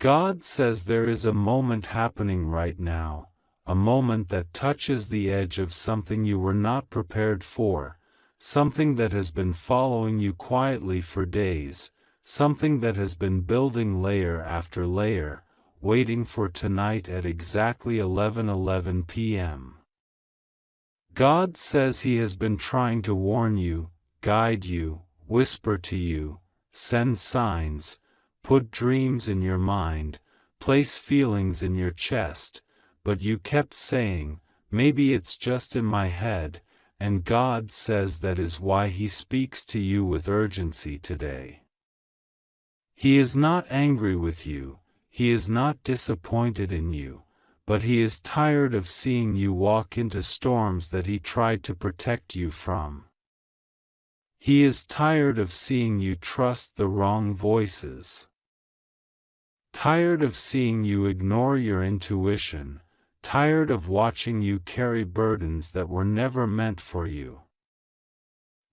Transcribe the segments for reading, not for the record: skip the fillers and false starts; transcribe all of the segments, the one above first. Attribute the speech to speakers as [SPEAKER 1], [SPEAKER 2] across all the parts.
[SPEAKER 1] God says there is a moment happening right now, a moment that touches the edge of something you were not prepared for, something that has been following you quietly for days, something that has been building layer after layer, waiting for tonight at exactly 11:11 p.m. God says He has been trying to warn you, guide you, whisper to you, send signs, put dreams in your mind, place feelings in your chest, but you kept saying, maybe it's just in my head, and God says that is why He speaks to you with urgency today. He is not angry with you, He is not disappointed in you, but He is tired of seeing you walk into storms that He tried to protect you from. He is tired of seeing you trust the wrong voices. Tired of seeing you ignore your intuition, tired of watching you carry burdens that were never meant for you.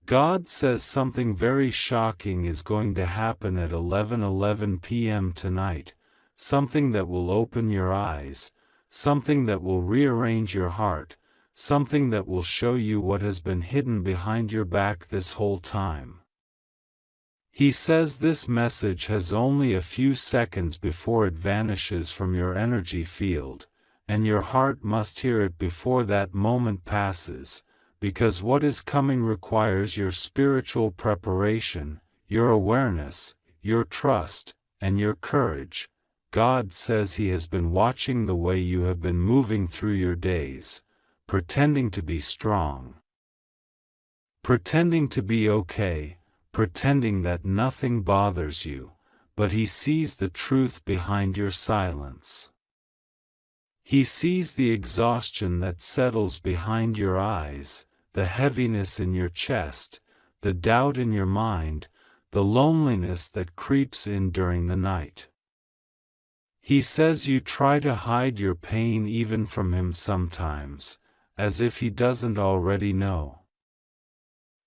[SPEAKER 1] God says something very shocking is going to happen at 11:11 p.m. tonight, something that will open your eyes, something that will rearrange your heart, something that will show you what has been hidden behind your back this whole time. He says this message has only a few seconds before it vanishes from your energy field, and your heart must hear it before that moment passes, because what is coming requires your spiritual preparation, your awareness, your trust, and your courage. God says He has been watching the way you have been moving through your days, pretending to be strong, pretending to be okay, pretending that nothing bothers you, but He sees the truth behind your silence. He sees the exhaustion that settles behind your eyes, the heaviness in your chest, the doubt in your mind, the loneliness that creeps in during the night. He says you try to hide your pain even from Him sometimes, as if He doesn't already know.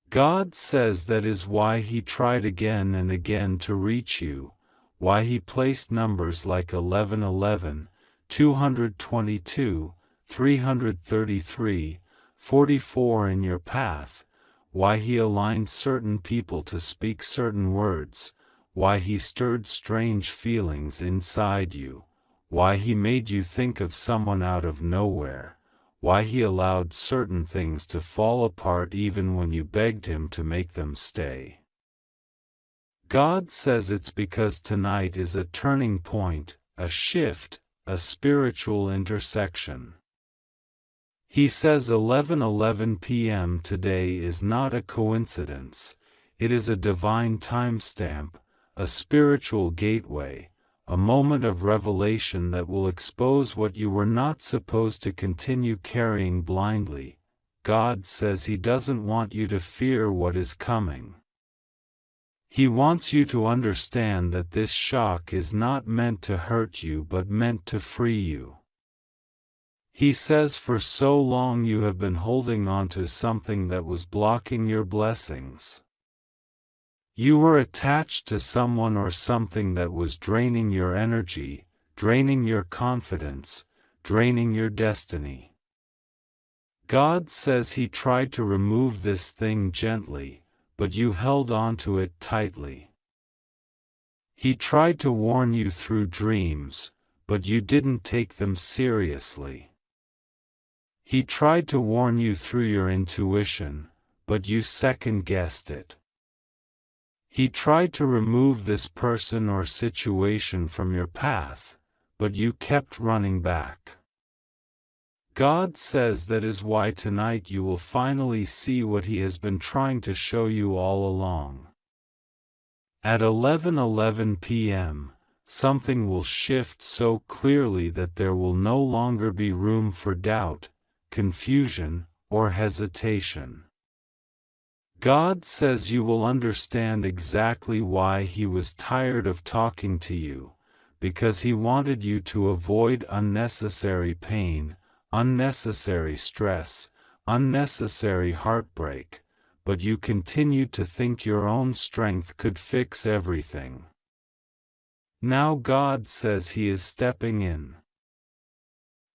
[SPEAKER 1] God says that is why He tried again and again to reach you, why He placed numbers like 11:11, 222, 333, 44 in your path, why He aligned certain people to speak certain words, why He stirred strange feelings inside you, why He made you think of someone out of nowhere, why He allowed certain things to fall apart even when you begged Him to make them stay. God says it's because tonight is a turning point, a shift, a spiritual intersection. He says 11:11 p.m. today is not a coincidence, it is a divine timestamp, a spiritual gateway, a moment of revelation that will expose what you were not supposed to continue carrying blindly. God says He doesn't want you to fear what is coming. He wants you to understand that this shock is not meant to hurt you but meant to free you. He says for so long you have been holding on to something that was blocking your blessings. You were attached to someone or something that was draining your energy, draining your confidence, draining your destiny. God says He tried to remove this thing gently, but you held on to it tightly. He tried to warn you through dreams, but you didn't take them seriously. He tried to warn you through your intuition, but you second-guessed it. He tried to remove this person or situation from your path, but you kept running back. God says that is why tonight you will finally see what He has been trying to show you all along. At 11:11 p.m., something will shift so clearly that there will no longer be room for doubt, confusion, or hesitation. God says you will understand exactly why He was tired of talking to you, because He wanted you to avoid unnecessary pain, unnecessary stress, unnecessary heartbreak, but you continued to think your own strength could fix everything. Now God says He is stepping in.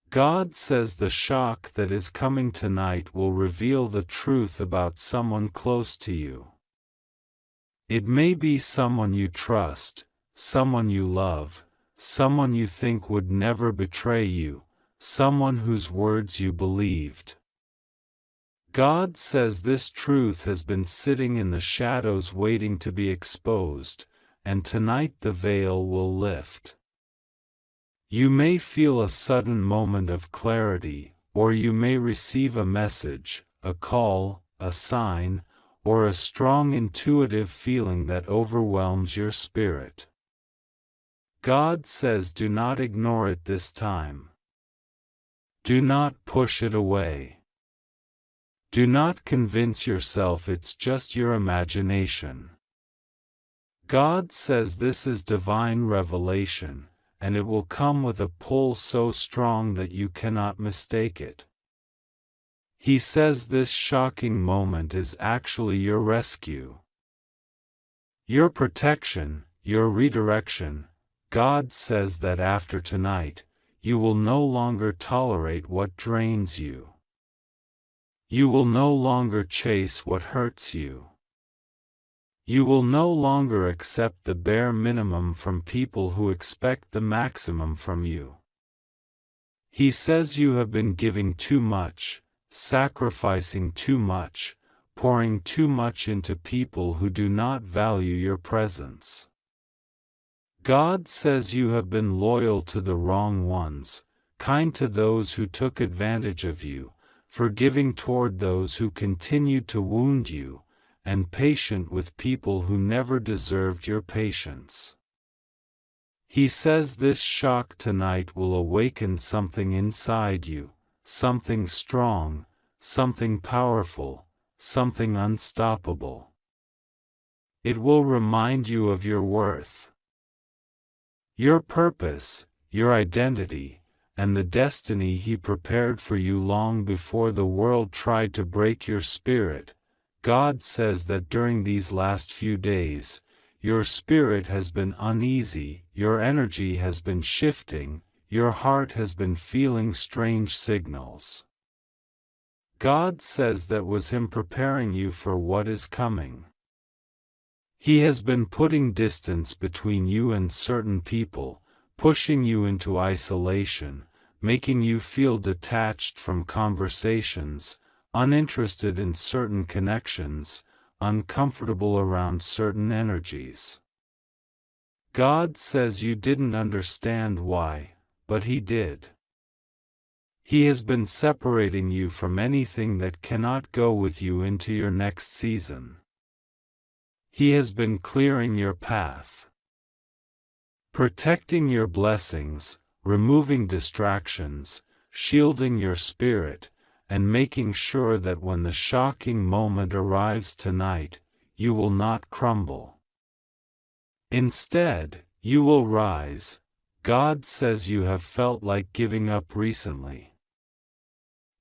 [SPEAKER 1] God says the shock that is coming tonight will reveal the truth about someone close to you. It may be someone you trust, someone you love, someone you think would never betray you, someone whose words you believed. God says this truth has been sitting in the shadows waiting to be exposed, and tonight the veil will lift. You may feel a sudden moment of clarity, or you may receive a message, a call, a sign, or a strong intuitive feeling that overwhelms your spirit. God says do not ignore it this time. Do not push it away. Do not convince yourself it's just your imagination. God says this is divine revelation, and it will come with a pull so strong that you cannot mistake it. He says this shocking moment is actually your rescue, your protection, your redirection. God says that after tonight, you will no longer tolerate what drains you. You will no longer chase what hurts you. You will no longer accept the bare minimum from people who expect the maximum from you. He says you have been giving too much, sacrificing too much, pouring too much into people who do not value your presence. God says you have been loyal to the wrong ones, kind to those who took advantage of you, forgiving toward those who continued to wound you, and patient with people who never deserved your patience. He says this shock tonight will awaken something inside you, something strong, something powerful, something unstoppable. It will remind you of your worth, your purpose, your identity, and the destiny He prepared for you long before the world tried to break your spirit. God says that during these last few days, your spirit has been uneasy, your energy has been shifting, your heart has been feeling strange signals. God says that was Him preparing you for what is coming. He has been putting distance between you and certain people, pushing you into isolation, making you feel detached from conversations, uninterested in certain connections, uncomfortable around certain energies. God says you didn't understand why, but He did. He has been separating you from anything that cannot go with you into your next season. He has been clearing your path, protecting your blessings, removing distractions, shielding your spirit, and making sure that when the shocking moment arrives tonight, you will not crumble. Instead, you will rise. God says you have felt like giving up recently.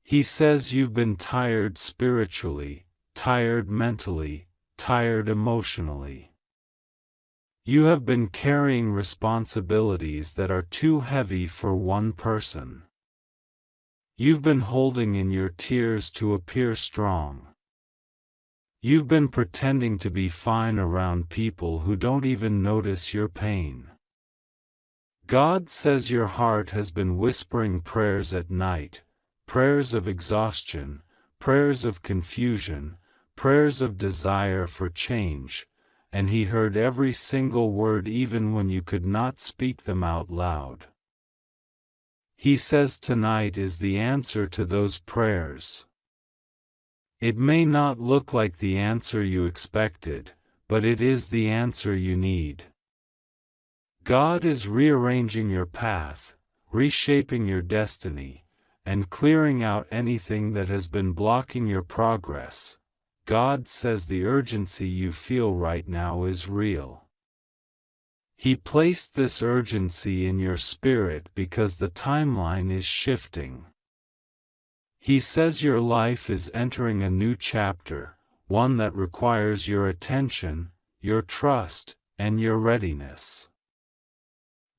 [SPEAKER 1] He says you've been tired spiritually, tired mentally, tired emotionally. You have been carrying responsibilities that are too heavy for one person. You've been holding in your tears to appear strong. You've been pretending to be fine around people who don't even notice your pain. God says your heart has been whispering prayers at night, prayers of exhaustion, prayers of confusion, prayers of desire for change, and He heard every single word even when you could not speak them out loud. He says tonight is the answer to those prayers. It may not look like the answer you expected, but it is the answer you need. God is rearranging your path, reshaping your destiny, and clearing out anything that has been blocking your progress. God says the urgency you feel right now is real. He placed this urgency in your spirit because the timeline is shifting. He says your life is entering a new chapter, one that requires your attention, your trust, and your readiness.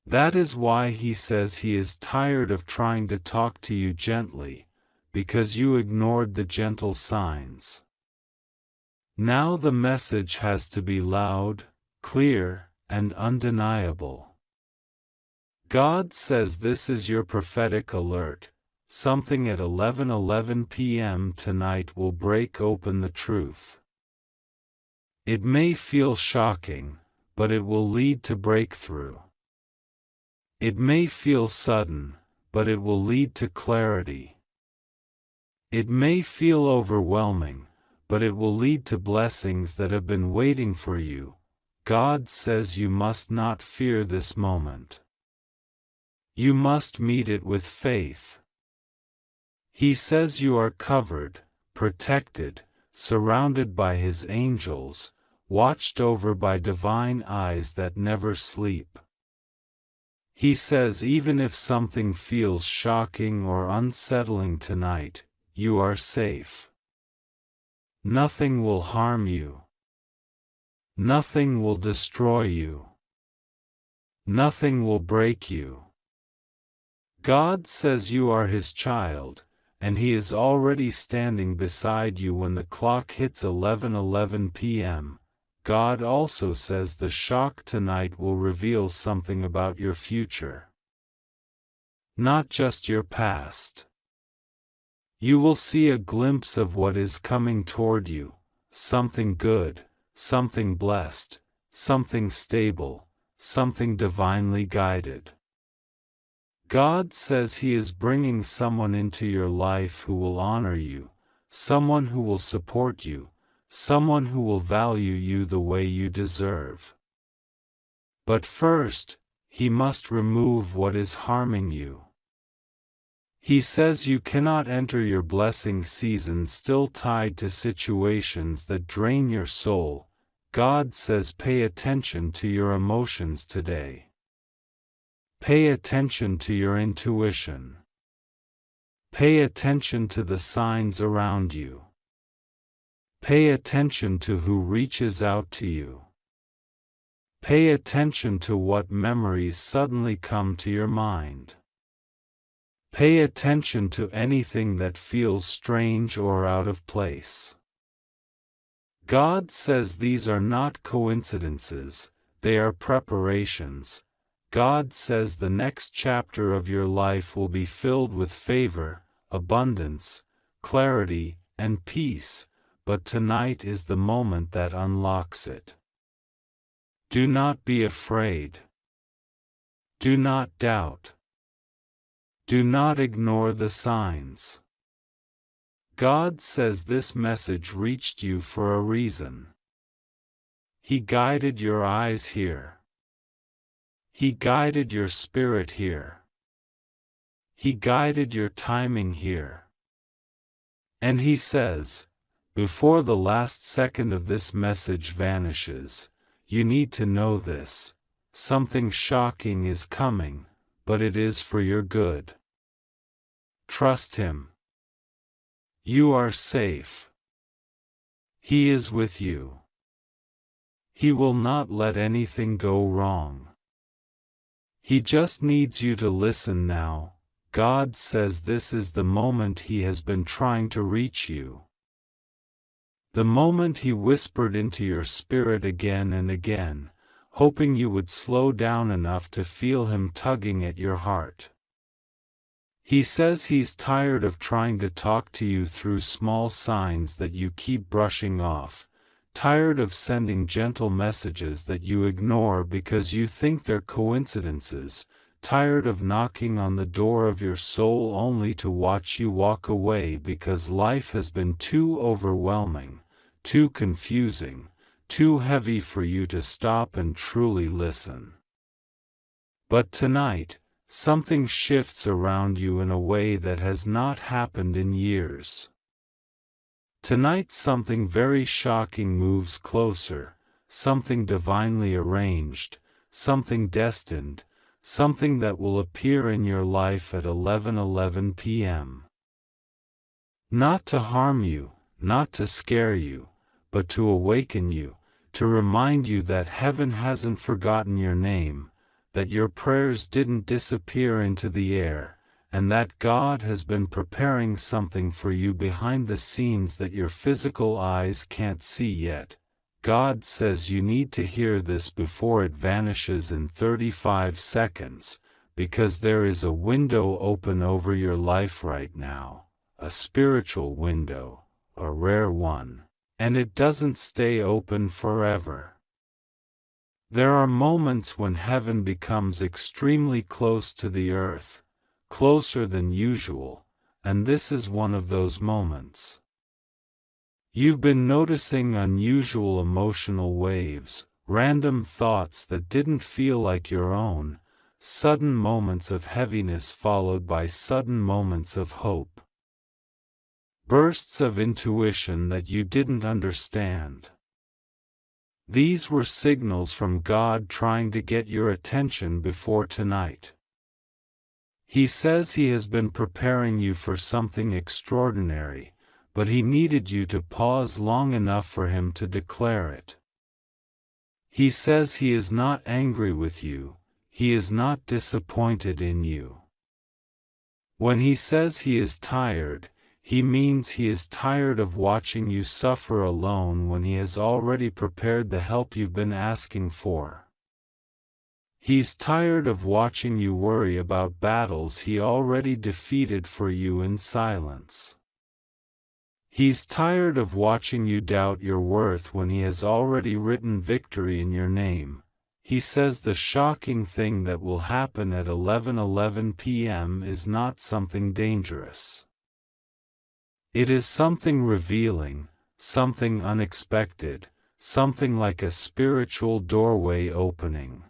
[SPEAKER 1] That is why he says he is tired of trying to talk to you gently, because you ignored the gentle signs. Now the message has to be loud, clear, and undeniable. God says this is your prophetic alert. Something at 11:11 p.m. tonight will break open the truth. It may feel shocking, but it will lead to breakthrough. It may feel sudden, but it will lead to clarity. It may feel overwhelming, but it will lead to blessings that have been waiting for you. God says you must not fear this moment. You must meet it with faith. He says you are covered, protected, surrounded by His angels, watched over by divine eyes that never sleep. He says even if something feels shocking or unsettling tonight, you are safe. Nothing will harm you. Nothing will destroy you. Nothing will break you. God says you are His child, and He is already standing beside you when the clock hits 11:11 p.m. God also says the shock tonight will reveal something about your future. Not just your past. You will see a glimpse of what is coming toward you, something good, something blessed, something stable, something divinely guided. God says He is bringing someone into your life who will honor you, someone who will support you, someone who will value you the way you deserve. But first, He must remove what is harming you. He says you cannot enter your blessing season still tied to situations that drain your soul. God says pay attention to your emotions today. Pay attention to your intuition. Pay attention to the signs around you. Pay attention to who reaches out to you. Pay attention to what memories suddenly come to your mind. Pay attention to anything that feels strange or out of place. God says these are not coincidences, they are preparations. God says the next chapter of your life will be filled with favor, abundance, clarity, and peace, but tonight is the moment that unlocks it. Do not be afraid. Do not doubt. Do not ignore the signs. God says this message reached you for a reason. He guided your eyes here. He guided your spirit here. He guided your timing here. And He says, before the last second of this message vanishes, you need to know this: something shocking is coming, but it is for your good. Trust Him. You are safe. He is with you. He will not let anything go wrong. He just needs you to listen now. God says this is the moment He has been trying to reach you. The moment He whispered into your spirit again and again, hoping you would slow down enough to feel Him tugging at your heart. He says He's tired of trying to talk to you through small signs that you keep brushing off, tired of sending gentle messages that you ignore because you think they're coincidences, tired of knocking on the door of your soul only to watch you walk away because life has been too overwhelming, too confusing, too heavy for you to stop and truly listen. But tonight, something shifts around you in a way that has not happened in years. Tonight something very shocking moves closer, something divinely arranged, something destined, something that will appear in your life at 11:11 p.m. Not to harm you, not to scare you, but to awaken you, to remind you that heaven hasn't forgotten your name, that your prayers didn't disappear into the air, and that God has been preparing something for you behind the scenes that your physical eyes can't see yet. God says you need to hear this before it vanishes in 35 seconds, because there is a window open over your life right now, a spiritual window, a rare one, and it doesn't stay open forever. There are moments when heaven becomes extremely close to the earth, closer than usual, and this is one of those moments. You've been noticing unusual emotional waves, random thoughts that didn't feel like your own, sudden moments of heaviness followed by sudden moments of hope. Bursts of intuition that you didn't understand. These were signals from God trying to get your attention before tonight. He says He has been preparing you for something extraordinary, but He needed you to pause long enough for Him to declare it. He says He is not angry with you, He is not disappointed in you. When He says He is tired, He means He is tired of watching you suffer alone when He has already prepared the help you've been asking for. He's tired of watching you worry about battles He already defeated for you in silence. He's tired of watching you doubt your worth when He has already written victory in your name. He says the shocking thing that will happen at 11:11 p.m. is not something dangerous. It is something revealing, something unexpected, something like a spiritual doorway opening.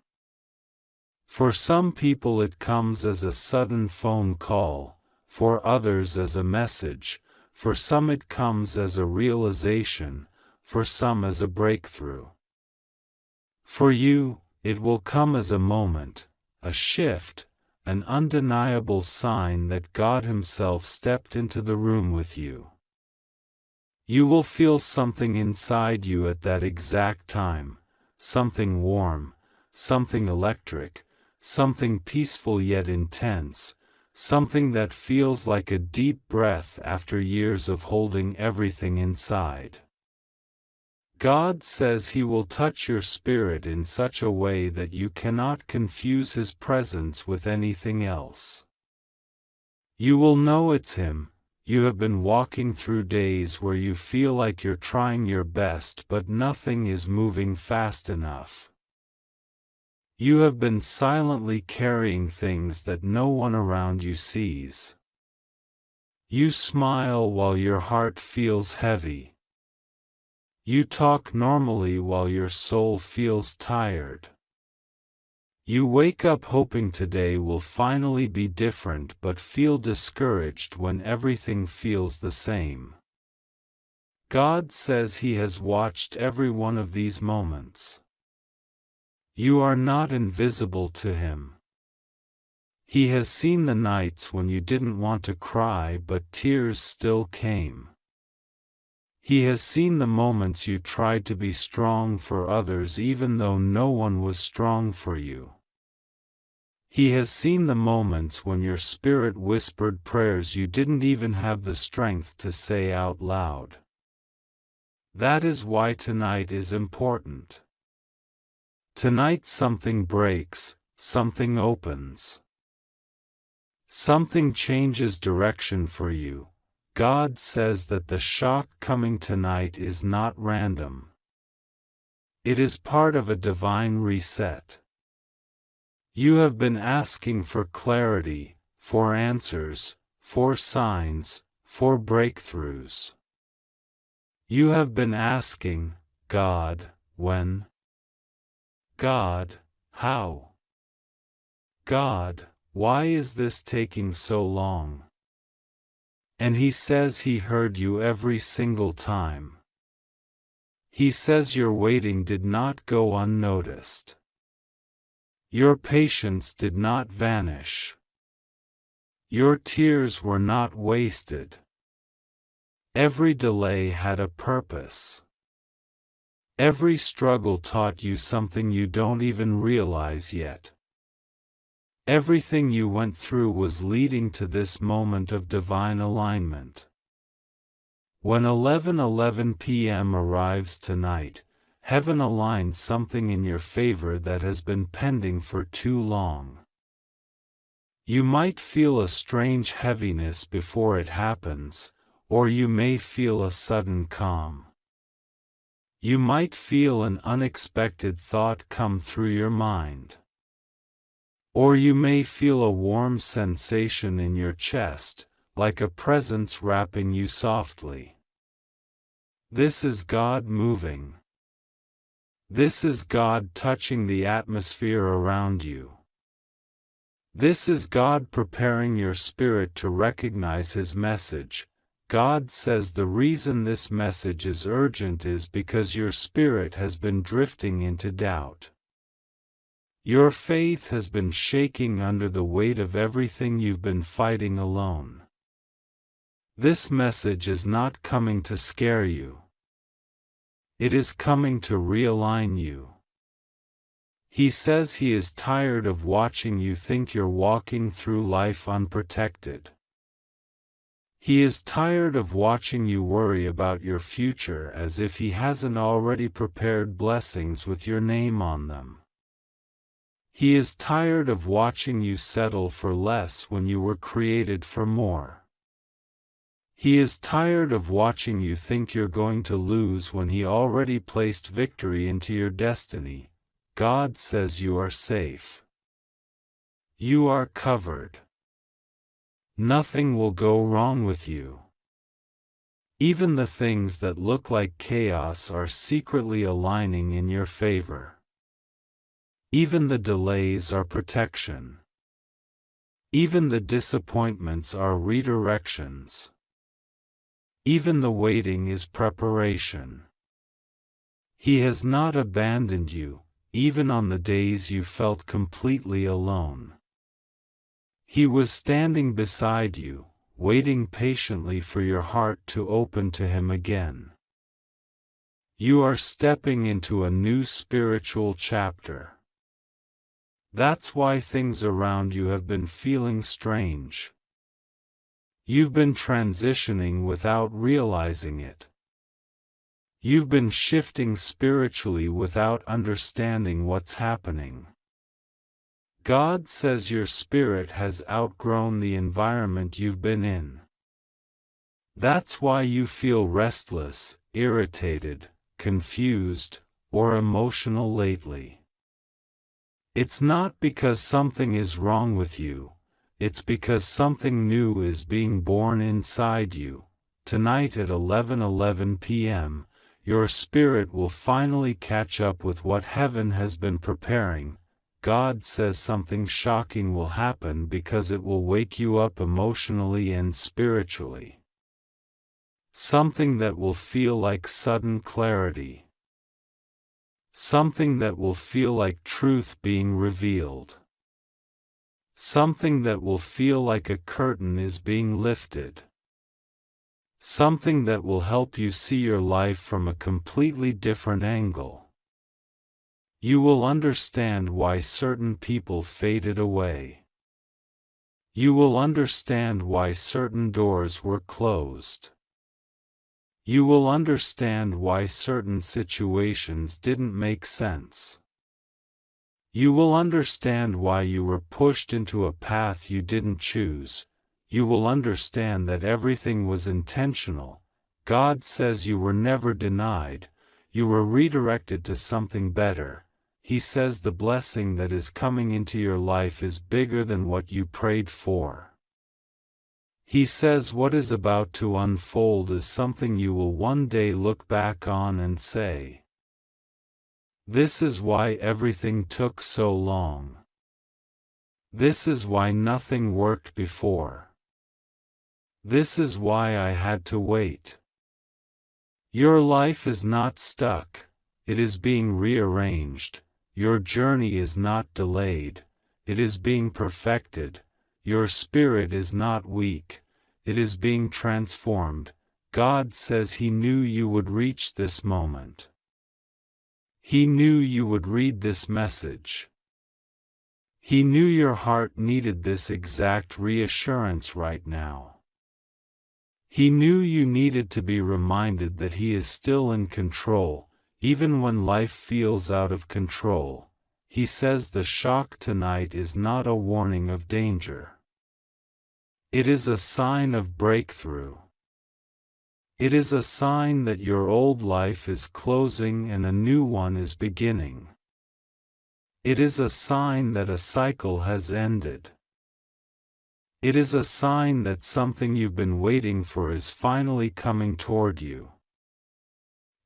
[SPEAKER 1] For some people it comes as a sudden phone call, for others as a message, for some it comes as a realization, for some as a breakthrough. For you, it will come as a moment, a shift, an undeniable sign that God Himself stepped into the room with you. You will feel something inside you at that exact time, something warm, something electric, something peaceful yet intense, something that feels like a deep breath after years of holding everything inside. God says He will touch your spirit in such a way that you cannot confuse His presence with anything else. You will know it's Him. You have been walking through days where you feel like you're trying your best but nothing is moving fast enough. You have been silently carrying things that no one around you sees. You smile while your heart feels heavy. You talk normally while your soul feels tired. You wake up hoping today will finally be different but feel discouraged when everything feels the same. God says He has watched every one of these moments. You are not invisible to Him. He has seen the nights when you didn't want to cry but tears still came. He has seen the moments you tried to be strong for others even though no one was strong for you. He has seen the moments when your spirit whispered prayers you didn't even have the strength to say out loud. That is why tonight is important. Tonight something breaks, something opens. Something changes direction for you. God says that the shock coming tonight is not random. It is part of a divine reset. You have been asking for clarity, for answers, for signs, for breakthroughs. You have been asking, God, when? God, how? God, why is this taking so long? And He says He heard you every single time. He says your waiting did not go unnoticed. Your patience did not vanish. Your tears were not wasted. Every delay had a purpose. Every struggle taught you something you don't even realize yet. Everything you went through was leading to this moment of divine alignment. When 11:11 p.m. arrives tonight, heaven aligns something in your favor that has been pending for too long. You might feel a strange heaviness before it happens, or you may feel a sudden calm. You might feel an unexpected thought come through your mind. Or you may feel a warm sensation in your chest, like a presence wrapping you softly. This is God moving. This is God touching the atmosphere around you. This is God preparing your spirit to recognize His message. God says the reason this message is urgent is because your spirit has been drifting into doubt. Your faith has been shaking under the weight of everything you've been fighting alone. This message is not coming to scare you. It is coming to realign you. He says He is tired of watching you think you're walking through life unprotected. He is tired of watching you worry about your future as if He hasn't already prepared blessings with your name on them. He is tired of watching you settle for less when you were created for more. He is tired of watching you think you're going to lose when He already placed victory into your destiny. God says you are safe. You are covered. Nothing will go wrong with you. Even the things that look like chaos are secretly aligning in your favor. Even the delays are protection. Even the disappointments are redirections. Even the waiting is preparation. He has not abandoned you, even on the days you felt completely alone. He was standing beside you, waiting patiently for your heart to open to Him again. You are stepping into a new spiritual chapter. That's why things around you have been feeling strange. You've been transitioning without realizing it. You've been shifting spiritually without understanding what's happening. God says your spirit has outgrown the environment you've been in. That's why you feel restless, irritated, confused, or emotional lately. It's not because something is wrong with you, it's because something new is being born inside you. Tonight at 11:11 p.m., your spirit will finally catch up with what heaven has been preparing. God says something shocking will happen because it will wake you up emotionally and spiritually. Something that will feel like sudden clarity. Something that will feel like truth being revealed. Something that will feel like a curtain is being lifted. Something that will help you see your life from a completely different angle. You will understand why certain people faded away. You will understand why certain doors were closed. You will understand why certain situations didn't make sense. You will understand why you were pushed into a path you didn't choose. You will understand that everything was intentional. God says you were never denied, you were redirected to something better. He says the blessing that is coming into your life is bigger than what you prayed for. He says what is about to unfold is something you will one day look back on and say, "This is why everything took so long. This is why nothing worked before. This is why I had to wait." Your life is not stuck, it is being rearranged. Your journey is not delayed, it is being perfected. Your spirit is not weak, it is being transformed. God says He knew you would reach this moment. He knew you would read this message. He knew your heart needed this exact reassurance right now. He knew you needed to be reminded that He is still in control, even when life feels out of control. He says the shock tonight is not a warning of danger. It is a sign of breakthrough. It is a sign that your old life is closing and a new one is beginning. It is a sign that a cycle has ended. It is a sign that something you've been waiting for is finally coming toward you.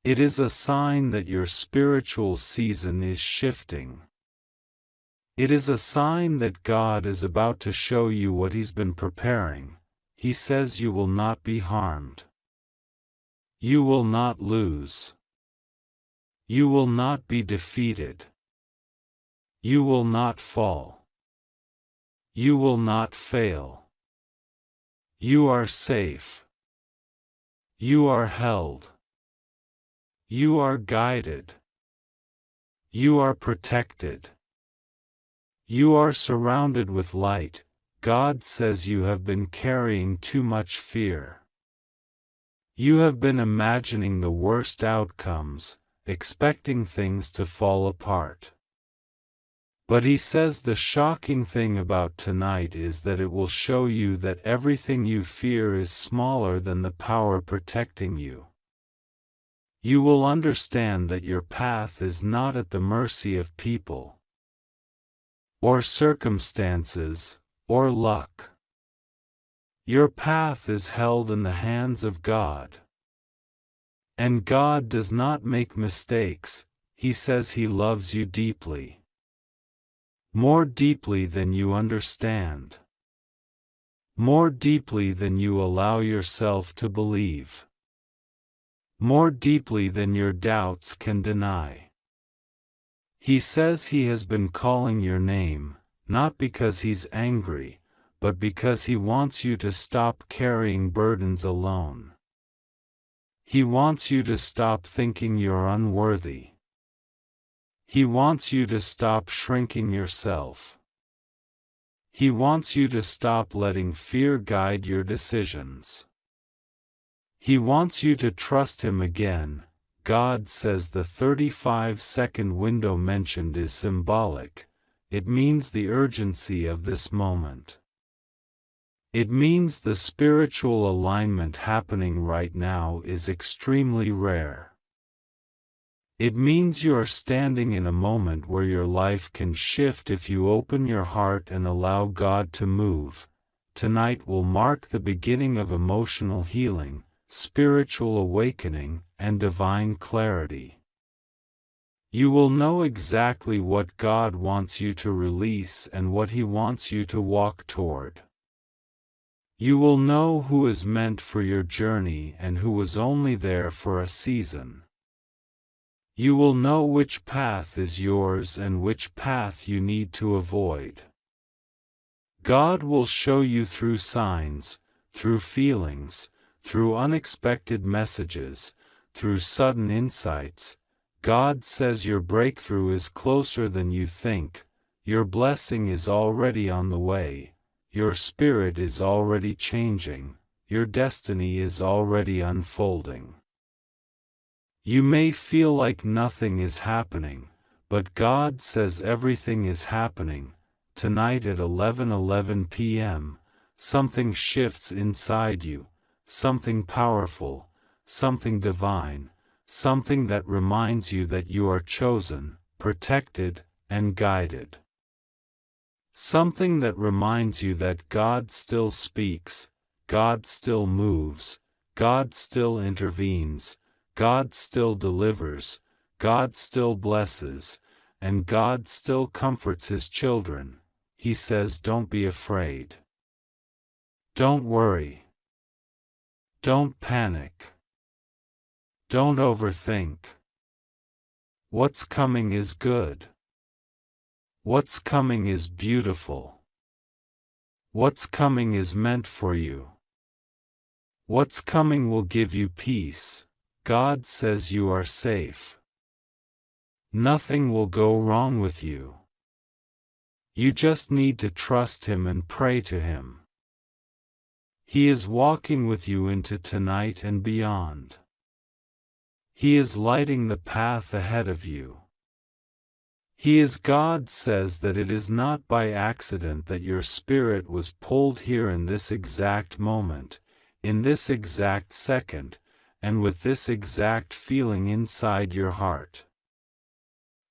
[SPEAKER 1] It is a sign that your spiritual season is shifting. It is a sign that God is about to show you what He's been preparing. He says you will not be harmed. You will not lose. You will not be defeated. You will not fall. You will not fail. You are safe. You are held. You are guided. You are protected. You are surrounded with light. God says you have been carrying too much fear. You have been imagining the worst outcomes, expecting things to fall apart. But He says the shocking thing about tonight is that it will show you that everything you fear is smaller than the power protecting you. You will understand that your path is not at the mercy of people, or circumstances, or luck. Your path is held in the hands of God. And God does not make mistakes. He says He loves you deeply. More deeply than you understand. More deeply than you allow yourself to believe. More deeply than your doubts can deny. He says He has been calling your name, not because He's angry, but because He wants you to stop carrying burdens alone. He wants you to stop thinking you're unworthy. He wants you to stop shrinking yourself. He wants you to stop letting fear guide your decisions. He wants you to trust Him again. God says the 35-second window mentioned is symbolic. It means the urgency of this moment. It means the spiritual alignment happening right now is extremely rare. It means you are standing in a moment where your life can shift if you open your heart and allow God to move. Tonight will mark the beginning of emotional healing, spiritual awakening, and divine clarity. You will know exactly what God wants you to release and what He wants you to walk toward. You will know who is meant for your journey and who was only there for a season. You will know which path is yours and which path you need to avoid. God will show you through signs, through feelings, through unexpected messages, through sudden insights. God says your breakthrough is closer than you think, your blessing is already on the way, your spirit is already changing, your destiny is already unfolding. You may feel like nothing is happening, but God says everything is happening. Tonight at 11:11 p.m., something shifts inside you, something powerful, something divine, something that reminds you that you are chosen, protected, and guided. Something that reminds you that God still speaks, God still moves, God still intervenes, God still delivers, God still blesses, and God still comforts His children. He says, don't be afraid. Don't worry. Don't panic. Don't overthink. What's coming is good. What's coming is beautiful. What's coming is meant for you. What's coming will give you peace. God says you are safe. Nothing will go wrong with you. You just need to trust Him and pray to Him. He is walking with you into tonight and beyond. He is lighting the path ahead of you. He is God says that it is not by accident that your spirit was pulled here in this exact moment, in this exact second, and with this exact feeling inside your heart.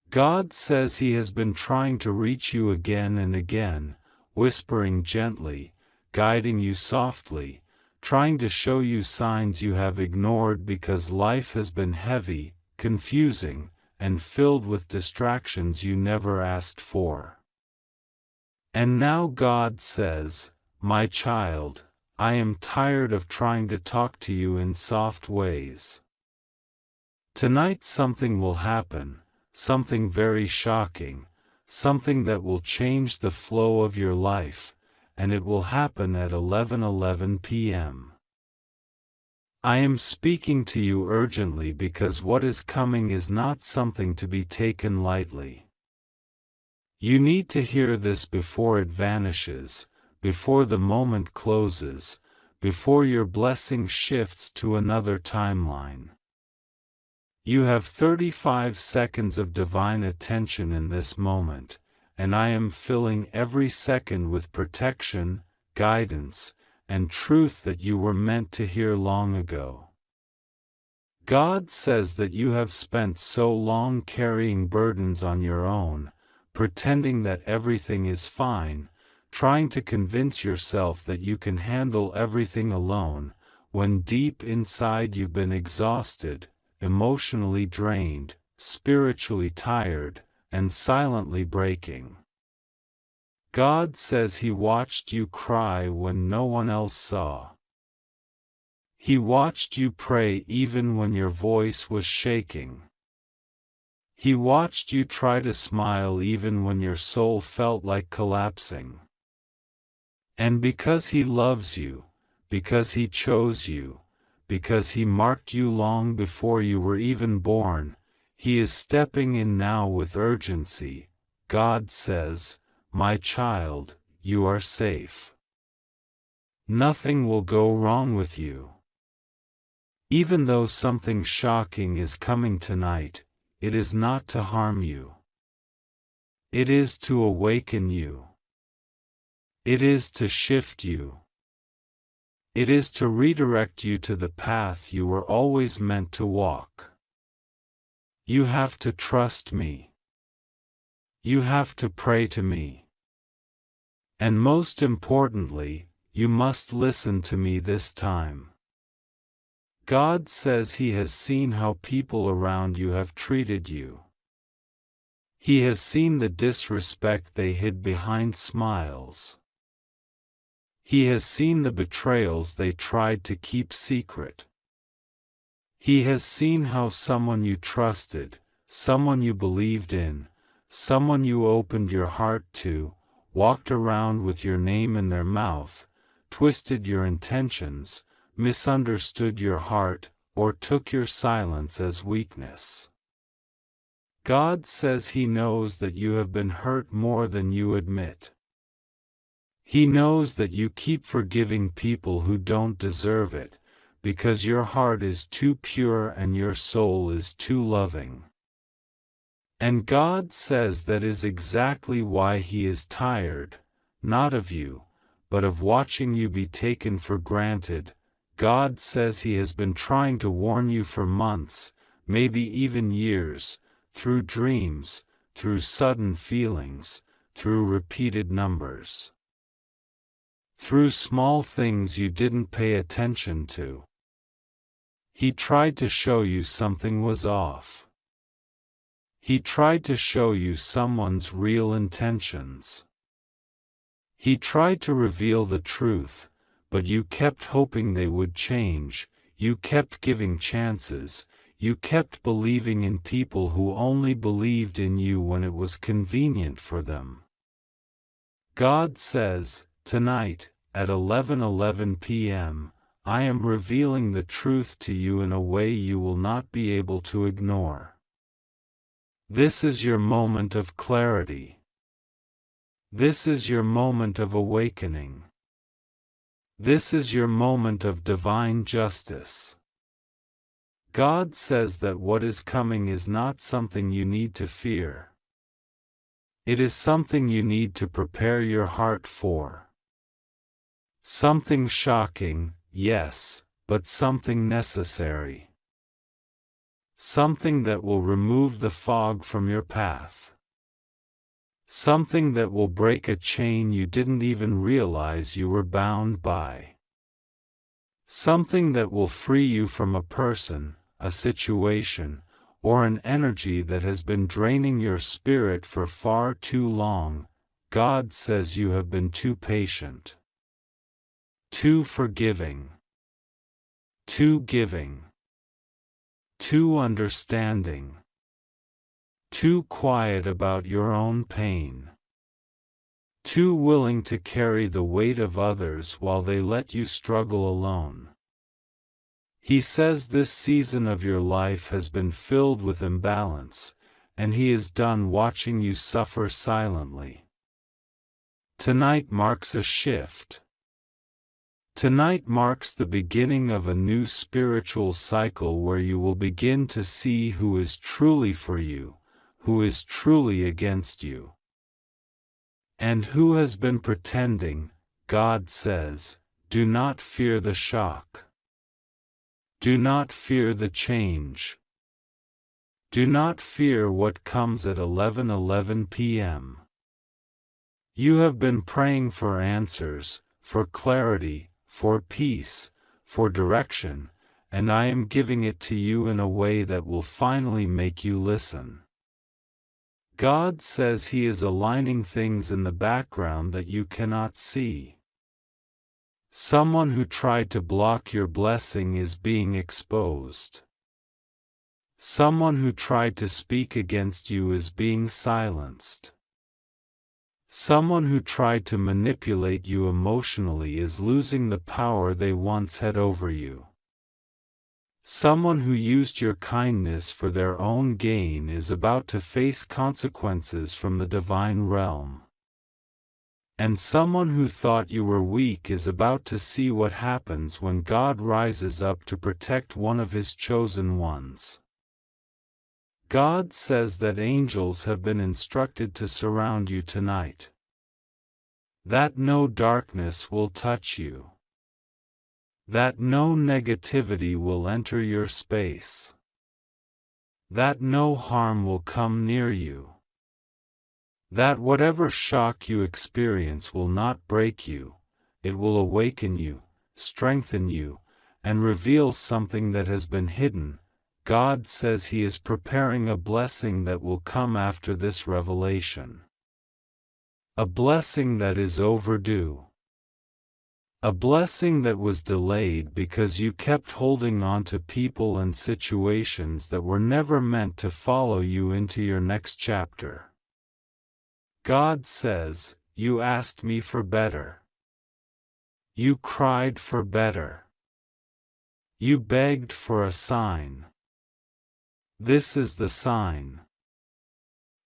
[SPEAKER 1] God says He has been trying to reach you again and again, whispering gently, guiding you softly, trying to show you signs you have ignored because life has been heavy, confusing, and filled with distractions you never asked for. And now God says, "My child, I am tired of trying to talk to you in soft ways. Tonight something will happen, something very shocking, something that will change the flow of your life, and it will happen at 11:11 p.m. I am speaking to you urgently because what is coming is not something to be taken lightly. You need to hear this before it vanishes, before the moment closes, before your blessing shifts to another timeline. You have 35 seconds of divine attention in this moment, and I am filling every second with protection, guidance, and truth that you were meant to hear long ago. God says that you have spent so long carrying burdens on your own, pretending that everything is fine, trying to convince yourself that you can handle everything alone, when deep inside you've been exhausted, emotionally drained, spiritually tired, and silently breaking. God says He watched you cry when no one else saw. He watched you pray even when your voice was shaking. He watched you try to smile even when your soul felt like collapsing. And because He loves you, because He chose you, because He marked you long before you were even born, He is stepping in now with urgency. God says, "My child, you are safe. Nothing will go wrong with you. Even though something shocking is coming tonight, it is not to harm you. It is to awaken you. It is to shift you. It is to redirect you to the path you were always meant to walk. You have to trust me. You have to pray to me. And most importantly, you must listen to me this time. God says He has seen how people around you have treated you. He has seen the disrespect they hid behind smiles. He has seen the betrayals they tried to keep secret. He has seen how someone you trusted, someone you believed in, someone you opened your heart to, walked around with your name in their mouth, twisted your intentions, misunderstood your heart, or took your silence as weakness. God says He knows that you have been hurt more than you admit. He knows that you keep forgiving people who don't deserve it, because your heart is too pure and your soul is too loving. And God says that is exactly why He is tired, not of you, but of watching you be taken for granted. God says He has been trying to warn you for months, maybe even years, through dreams, through sudden feelings, through repeated numbers. Through small things you didn't pay attention to. He tried to show you something was off. He tried to show you someone's real intentions. He tried to reveal the truth, but you kept hoping they would change, you kept giving chances, you kept believing in people who only believed in you when it was convenient for them. God says, tonight, at 11:11 p.m., I am revealing the truth to you in a way you will not be able to ignore. This is your moment of clarity. This is your moment of awakening. This is your moment of divine justice. God says that what is coming is not something you need to fear. It is something you need to prepare your heart for. Something shocking, yes, but something necessary. Something that will remove the fog from your path. Something that will break a chain you didn't even realize you were bound by. Something that will free you from a person, a situation, or an energy that has been draining your spirit for far too long. God says you have been too patient, too forgiving, too giving, too understanding, too quiet about your own pain, too willing to carry the weight of others while they let you struggle alone. He says this season of your life has been filled with imbalance, and He is done watching you suffer silently. Tonight marks a shift. Tonight marks the beginning of a new spiritual cycle where you will begin to see who is truly for you, who is truly against you, and who has been pretending. God says, do not fear the shock. Do not fear the change. Do not fear what comes at 11:11 p.m. You have been praying for answers, for clarity, for peace, for direction, and I am giving it to you in a way that will finally make you listen. God says He is aligning things in the background that you cannot see. Someone who tried to block your blessing is being exposed. Someone who tried to speak against you is being silenced. Someone who tried to manipulate you emotionally is losing the power they once had over you. Someone who used your kindness for their own gain is about to face consequences from the divine realm. And someone who thought you were weak is about to see what happens when God rises up to protect one of His chosen ones. God says that angels have been instructed to surround you tonight. That no darkness will touch you. That no negativity will enter your space. That no harm will come near you. That whatever shock you experience will not break you, it will awaken you, strengthen you, and reveal something that has been hidden. God says He is preparing a blessing that will come after this revelation. A blessing that is overdue. A blessing that was delayed because you kept holding on to people and situations that were never meant to follow you into your next chapter. God says, you asked me for better. You cried for better. You begged for a sign. This is the sign.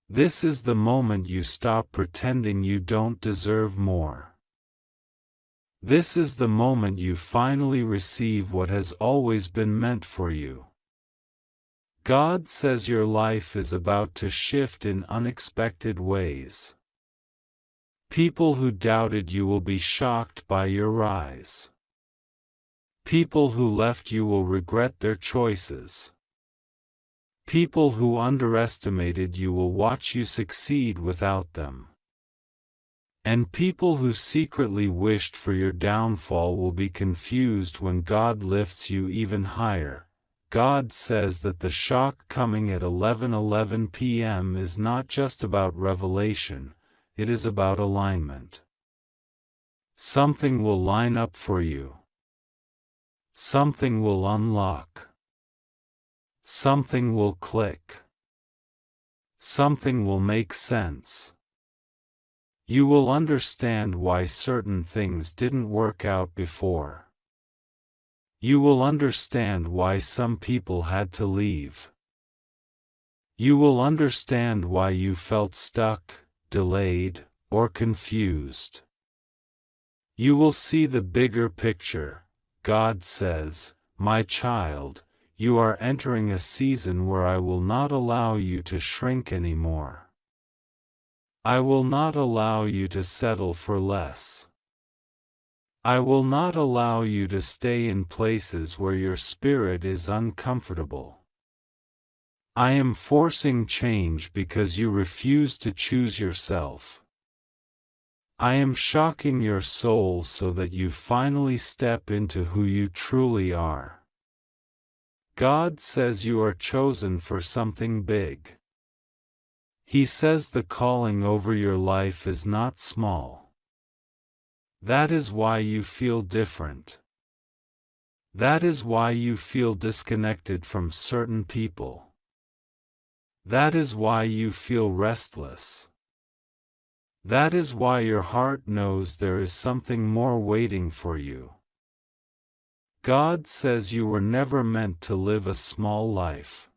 [SPEAKER 1] This is the moment you stop pretending you don't deserve more. This is the moment you finally receive what has always been meant for you. God says your life is about to shift in unexpected ways. People who doubted you will be shocked by your rise. People who left you will regret their choices. People who underestimated you will watch you succeed without them. And people who secretly wished for your downfall will be confused when God lifts you even higher. God says that the shock coming at 11:11 p.m. is not just about revelation, it is about alignment. Something will line up for you. Something will unlock. Something will click. Something will make sense. You will understand why certain things didn't work out before. You will understand why some people had to leave. You will understand why you felt stuck, delayed, or confused. You will see the bigger picture. God says, "My child, you are entering a season where I will not allow you to shrink anymore. I will not allow you to settle for less. I will not allow you to stay in places where your spirit is uncomfortable. I am forcing change because you refuse to choose yourself. I am shocking your soul so that you finally step into who you truly are." God says you are chosen for something big. He says the calling over your life is not small. That is why you feel different. That is why you feel disconnected from certain people. That is why you feel restless. That is why your heart knows there is something more waiting for you. God says you were never meant to live a small life.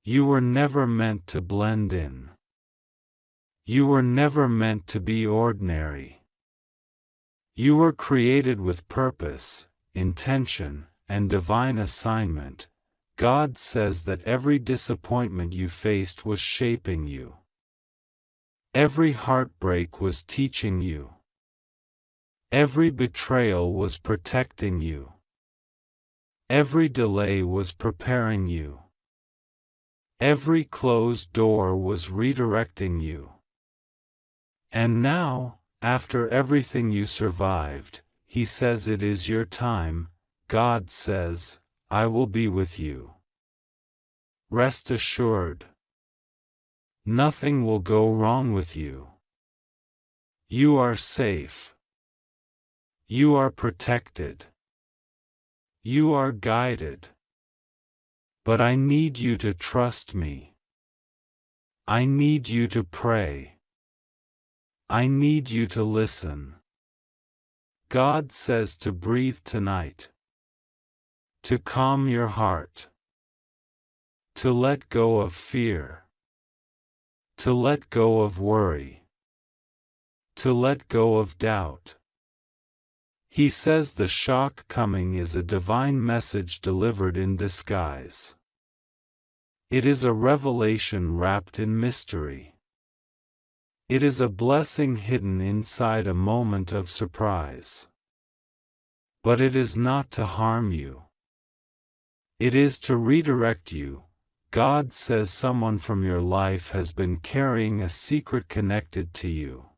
[SPEAKER 1] You were never meant to blend in. You were never meant to be ordinary. You were created with purpose, intention, and divine assignment. God says that every disappointment you faced was shaping you. Every heartbreak was teaching you. Every betrayal was protecting you. Every delay was preparing you. Every closed door was redirecting you. And now, after everything you survived, He says it is your time. God says, "I will be with you. Rest assured. Nothing will go wrong with you. You are safe. You are protected. You are guided. But I need you to trust me. I need you to pray. I need you to listen." God says to breathe tonight. To calm your heart. To let go of fear. To let go of worry. To let go of doubt. He says the shock coming is a divine message delivered in disguise. It is a revelation wrapped in mystery. It is a blessing hidden inside a moment of surprise. But it is not to harm you. It is to redirect you. God says someone from your life has been carrying a secret connected to you.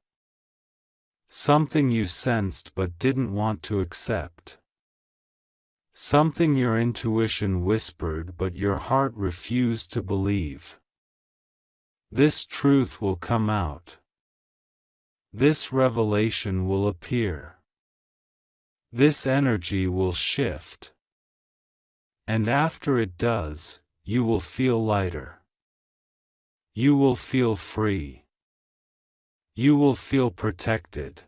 [SPEAKER 1] Something you sensed but didn't want to accept. Something your intuition whispered but your heart refused to believe. This truth will come out. This revelation will appear. This energy will shift. And after it does, you will feel lighter. You will feel free. You will feel protected.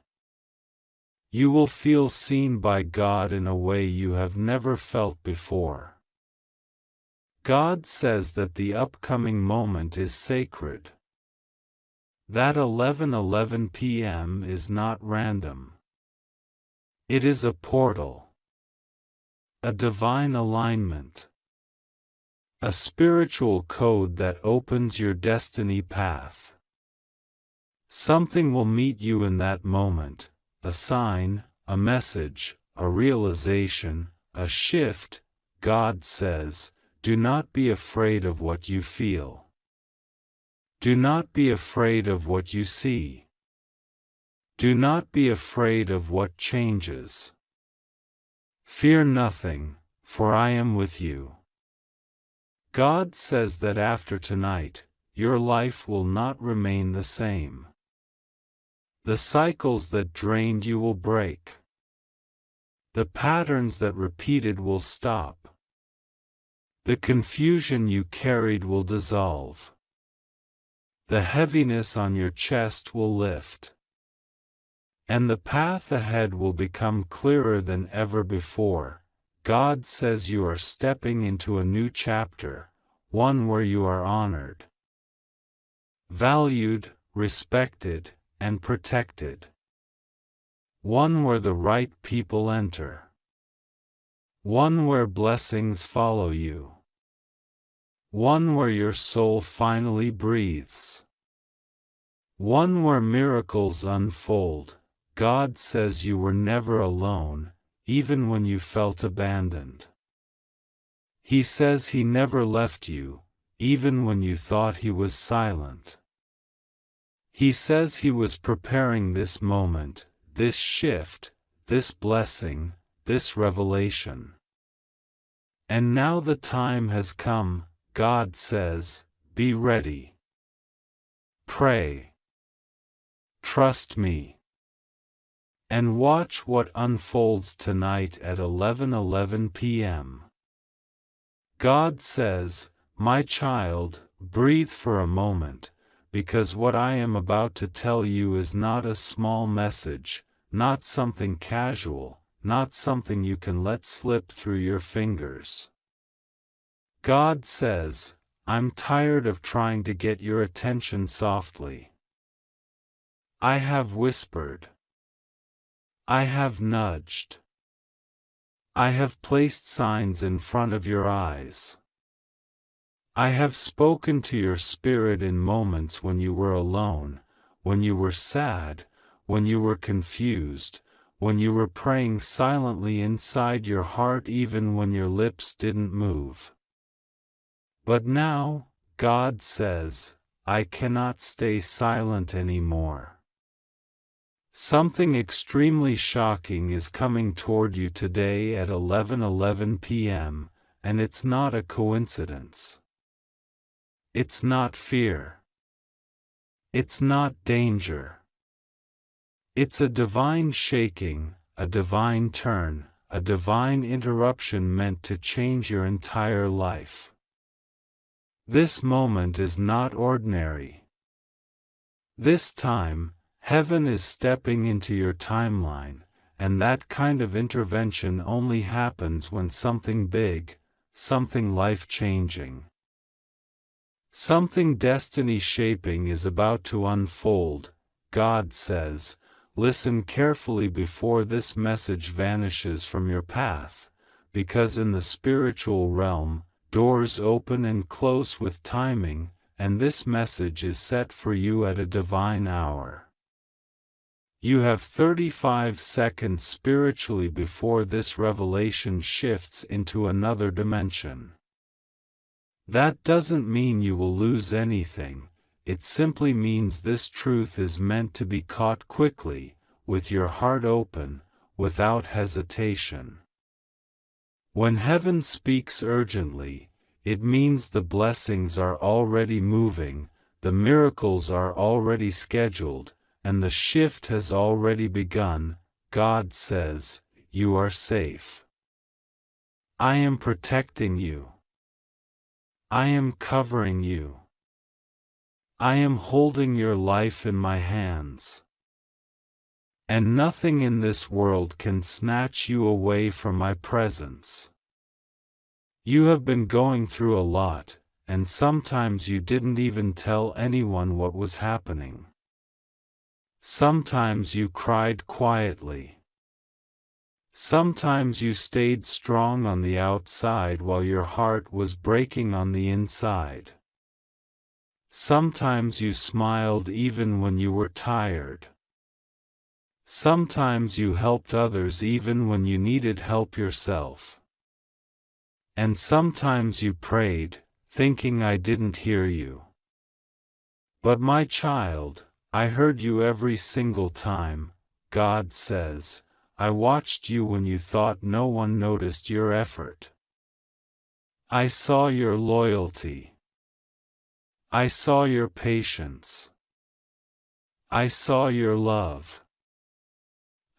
[SPEAKER 1] You will feel seen by God in a way you have never felt before. God says that the upcoming moment is sacred. That 11:11 p.m. is not random. It is a portal. A divine alignment. A spiritual code that opens your destiny path. Something will meet you in that moment, a sign, a message, a realization, a shift. God says, do not be afraid of what you feel. Do not be afraid of what you see. Do not be afraid of what changes. Fear nothing, for I am with you. God says that after tonight, your life will not remain the same. The cycles that drained you will break. The patterns that repeated will stop. The confusion you carried will dissolve. The heaviness on your chest will lift. And the path ahead will become clearer than ever before. God says you are stepping into a new chapter, one where you are honored, valued, respected, and protected. One where the right people enter. One where blessings follow you. One where your soul finally breathes. One where miracles unfold. God says you were never alone, even when you felt abandoned. He says He never left you, even when you thought He was silent. He says He was preparing this moment, this shift, this blessing, this revelation. And now the time has come, God says, be ready. Pray. Trust me. And watch what unfolds tonight at 11:11 p.m. God says, my child, breathe for a moment, because what I am about to tell you is not a small message, not something casual, not something you can let slip through your fingers. God says, I'm tired of trying to get your attention softly. I have whispered. I have nudged. I have placed signs in front of your eyes. I have spoken to your spirit in moments when you were alone, when you were sad, when you were confused, when you were praying silently inside your heart even when your lips didn't move. But now, God says, I cannot stay silent anymore. Something extremely shocking is coming toward you today at 11:11 p.m., and it's not a coincidence. It's not fear. It's not danger. It's a divine shaking, a divine turn, a divine interruption meant to change your entire life. This moment is not ordinary. This time, Heaven is stepping into your timeline, and that kind of intervention only happens when something big, something life-changing, something destiny-shaping is about to unfold. God says, listen carefully before this message vanishes from your path, because in the spiritual realm, doors open and close with timing, and this message is set for you at a divine hour. You have 35 seconds spiritually before this revelation shifts into another dimension. That doesn't mean you will lose anything, it simply means this truth is meant to be caught quickly, with your heart open, without hesitation. When heaven speaks urgently, it means the blessings are already moving, the miracles are already scheduled, and the shift has already begun. God says, you are safe. I am protecting you. I am covering you. I am holding your life in my hands. And nothing in this world can snatch you away from my presence. You have been going through a lot, and sometimes you didn't even tell anyone what was happening. Sometimes you cried quietly. Sometimes you stayed strong on the outside while your heart was breaking on the inside. Sometimes you smiled even when you were tired. Sometimes you helped others even when you needed help yourself. And sometimes you prayed, thinking I didn't hear you. But my child, I heard you every single time. God says, I watched you when you thought no one noticed your effort. I saw your loyalty. I saw your patience. I saw your love.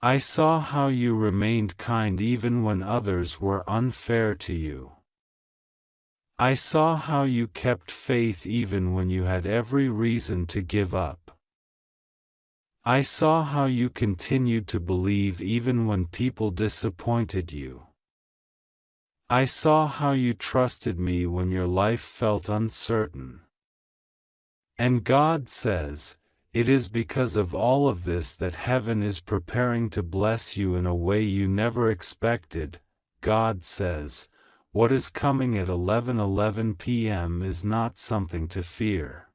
[SPEAKER 1] I saw how you remained kind even when others were unfair to you. I saw how you kept faith even when you had every reason to give up. I saw how you continued to believe even when people disappointed you. I saw how you trusted me when your life felt uncertain. And God says, It is because of all of this that heaven is preparing to bless you in a way you never expected. God says, what is coming at 11:11 p.m. is not something to fear.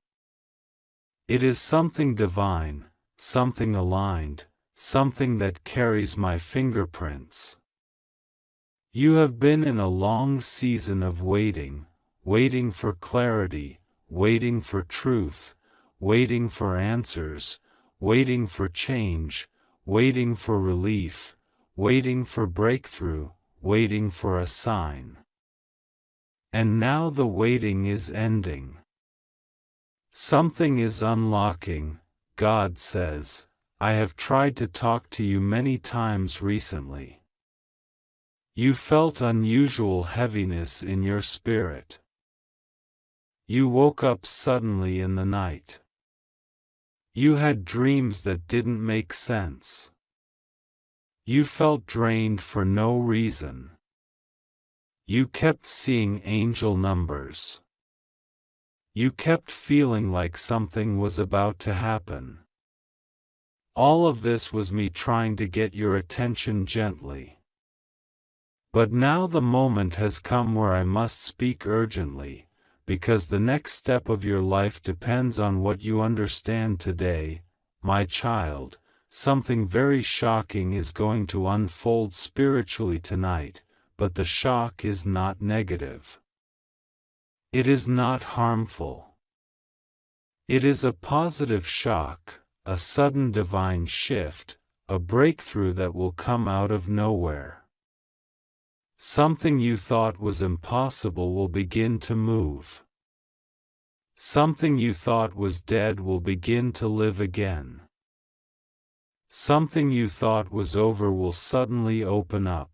[SPEAKER 1] It is something divine, something aligned, something that carries my fingerprints. You have been in a long season of waiting, waiting for clarity, waiting for truth, waiting for answers, waiting for change, waiting for relief, waiting for breakthrough, waiting for a sign. And now the waiting is ending. Something is unlocking. God says, I have tried to talk to you many times recently. You felt unusual heaviness in your spirit. You woke up suddenly in the night. You had dreams that didn't make sense. You felt drained for no reason. You kept seeing angel numbers. You kept feeling like something was about to happen. All of this was me trying to get your attention gently. But now the moment has come where I must speak urgently, because the next step of your life depends on what you understand today, my child. Something very shocking is going to unfold spiritually tonight, but the shock is not negative. It is not harmful. It is a positive shock, a sudden divine shift, a breakthrough that will come out of nowhere. Something you thought was impossible will begin to move. Something you thought was dead will begin to live again. Something you thought was over will suddenly open up.